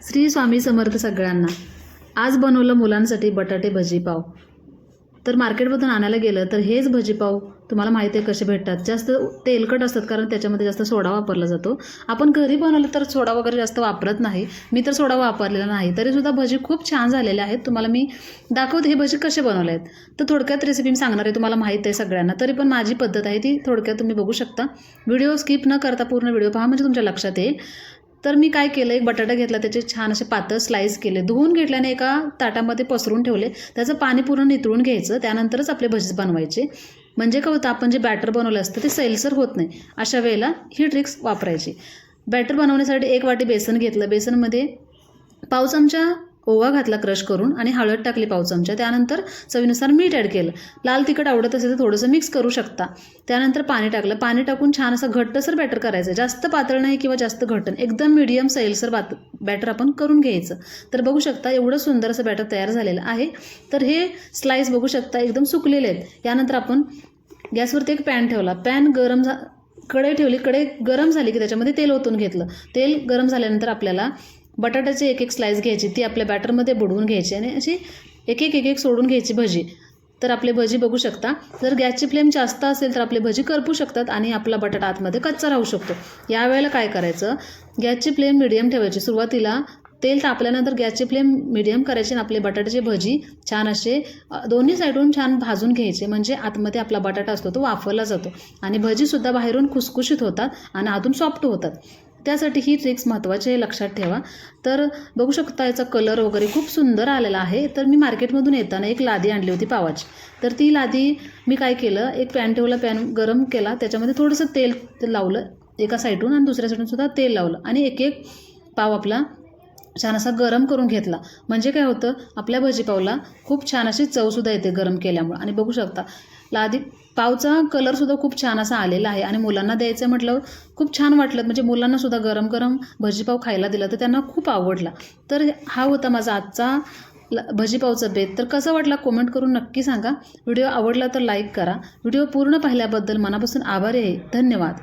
श्री स्वामी समर्थ सगळ्यांना। आज बनवलं मुलांसाठी बटाटे भजी पाव। तर मार्केटमधून आणायला गेलं तर हेच भजी पाव तुम्हाला माहिती आहे कसे भेटतात। जास्त तेलकट असतात कारण त्याच्यामध्ये जास्त सोडा वापरला जातो। आपण घरी बनवलं तर सोडा वगैरे जास्त वापरत नाही। मी तर सोडा वापरलेला नाही, तरीसुद्धा भजी खूप छान झालेले आहेत। तुम्हाला मी दाखवते हे भजी कसे बनवले आहेत। तर थोडक्यात रेसिपी मी सांगणार आहे, तुम्हाला माहिती आहे सगळ्यांना, तरी पण माझी पद्धत आहे ती थोडक्यात तुम्ही बघू शकता। व्हिडिओ स्किप न करता पूर्ण व्हिडिओ पहा म्हणजे तुमच्या लक्षात येईल। तर मी काय केलं, एक बटाटा घेतला, त्याचे छान असे पातळ स्लाइस केले, धुवून घेतल्याने एका ताटामध्ये पसरून ठेवले। त्याचं पाणी पूर्ण नितळून घ्यायचं, त्यानंतरच आपले भजी बनवायचे। म्हणजे काय होतं, आपण जे बॅटर बनवलं असतं ते सैलसर होत नाही। अशा वेळेला ही ट्रिक्स वापरायची। बॅटर बनवण्यासाठी 1 वाटी बेसन घेतलं, बेसनमध्ये पाव चमचा ओवा घातला क्रश करून आणि हळद टाकली पाव चमचा। त्यानंतर चवीनुसार मीठ ॲड केलं। लाल तिखट आवडत असेल तर थोडंसं मिक्स करू शकता। त्यानंतर पाणी टाकलं, पाणी टाकून छान असं घट्टसर बॅटर करायचं, जास्त पातळ नाही किंवा जास्त घट्ट, एकदम मीडियम सैलसर बॅटर आपण करून घ्यायचं। तर बघू शकता एवढं सुंदर असं बॅटर तयार झालेलं आहे। तर हे स्लाइस बघू शकता एकदम सुकलेले आहेत। यानंतर आपण गॅसवरती एक पॅन ठेवला, पॅन कढई ठेवली, कढई गरम झाली की त्याच्यामध्ये तेल ओतून घेतलं। तेल गरम झाल्यानंतर आपल्याला बटाट्याची एक स्लाइस घ्यायची, ती आपल्या बॅटरमध्ये बुडवून घ्यायची आणि अशी एक सोडून घ्यायची भजी। तर आपले भजी बघू शकता, जर गॅसची फ्लेम जास्त असेल तर आपले भजी करपू शकतात आणि आपला बटाटा आतमध्ये कच्चा राहू शकतो। यावेळेला काय करायचं, गॅसची फ्लेम मीडियम ठेवायची। सुरुवातीला तेल तापल्यानंतर गॅसची फ्लेम मीडियम करायची आणि आपले बटाट्याचे भजी छान असे दोन्ही साईडून छान भाजून घ्यायचे, म्हणजे आतमध्ये आपला बटाटा असतो तो वाफरला जातो आणि भजीसुद्धा बाहेरून खुसखुशीत होतात आणि आतून सॉफ्ट होतात। त्यासाठी ही ट्रिक्स महत्त्वाची आहे, लक्षात ठेवा। तर बघू शकता याचा कलर वगैरे खूप सुंदर आलेला आहे। तर मी मार्केटमधून येताना एक लादी आणली होती पावाची। तर ती लादी मी काय केलं, एक पॅन ठेवला, पॅन गरम केला, त्याच्यामध्ये थोडंसं तेल लावलं एका साईडून आणि दुसऱ्या साईडून सुद्धा तेल लावलं आणि एक पाव आपला छान असा गरम करून घेतला। म्हणजे काय होतं, आपल्या भजी पावला खूप छान अशी चवसुद्धा येते गरम केल्यामुळं। आणि बघू शकता लादी पावचा कलरसुद्धा खूप छान असा आलेला आहे आणि मुलांना द्यायचं म्हटलं खूप छान वाटलं, म्हणजे मुलांनासुद्धा गरम गरम भजीपाव खायला दिला तर त्यांना खूप आवडला। तर हा होता माझा आजचा भजीपावचा बेत। तर कसं वाटला कमेंट करून नक्की सांगा। व्हिडिओ आवडला तर लाईक करा। व्हिडिओ पूर्ण पाहिल्याबद्दल मनापासून आभारी आहे। धन्यवाद।